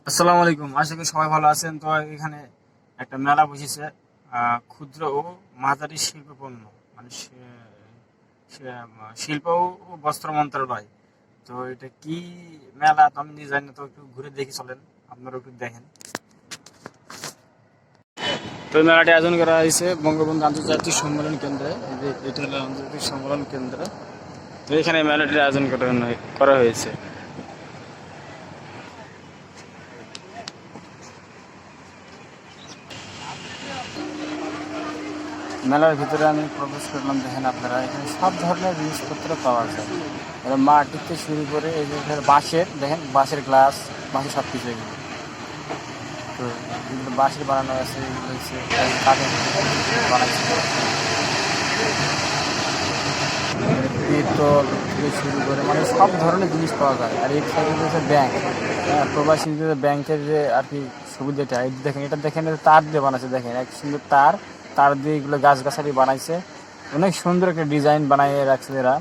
আসসালামু আলাইকুম, আশা করি সবাই ভালো আছেন। তো এখানে একটা মেলা বসেছে ক্ষুদ্র ও মাঝারি শিল্প পণ্য, মানে শিল্প ও বস্ত্র মন্ত্রণালয়। তো এটা কি মেলা তো আমি নিজে জানি না, তো একটু ঘুরে দেখি চলেন, আপনারা একটু দেখেন। তো এই মেলাটি আয়োজন করা হয়েছে বঙ্গবন্ধু আন্তর্জাতিক সম্মেলন কেন্দ্রে। এই যে এটা হলো আন্তর্জাতিক সম্মেলন কেন্দ্র। তো এখানে মেলাটির আয়োজন করা হয়েছে। মেলার ভিতরে আমি প্রবেশ করলাম, দেখেন আপনারা এখানে সব ধরনের জিনিসপত্র পাওয়া যায়। এবার মাটিতে শুরু করে এই যে এখানে বাঁশের, দেখেন বাঁশের গ্লাস, বাঁশের সব কিছু এগুলো। তো যেগুলো বাঁশের বানানো আছে এগুলো হচ্ছে কাঠের বানাইছে। পিতল থেকে শুরু করে মানে সব ধরনের জিনিস পাওয়া যায়। আর এই সাইডে হচ্ছে ব্যাংক, প্রবাসী ব্যাংকের যে আর কি সুবিধাটা, এই দেখেন এটা দেখেন, এটা তার দিয়ে বানাইছে, দেখেন এক সুন্দর তার, তার দিয়ে এগুলো গাছগাছালি বানাইছে। অনেক সুন্দর একটা ডিজাইন বানিয়ে রাখছে এরা।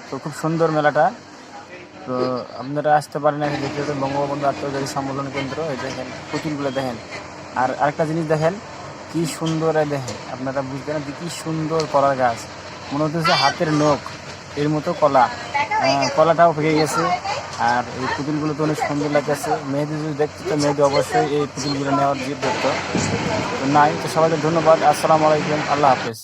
তো খুব সুন্দর মেলাটা। তো আপনারা আসতে পারেন, এখানে দেখতে পাবেন বঙ্গবন্ধু আন্তর্জাতিক সম্মেলন কেন্দ্র। এই দেখেন পুতুলগুলো দেখেন। আর আরেকটা জিনিস দেখেন, কি সুন্দর দেখেন, আপনারা বুঝবেন না কি সুন্দর কলার গাছ, মনে হচ্ছে হাতের নখ এর মতো কলা। কলাটাও পেকে গেছে। আর এই পুতুলগুলো তো অনেক সুন্দর লাগতেছে। মেহেদি যদি দেখতে, তো মেহেদি অবশ্যই এই পুতুলগুলো নেওয়ার জিদ ধরতো। তো নাই, তো সবাইকে ধন্যবাদ। আসসালামু আলাইকুম, আল্লাহ হাফেজ।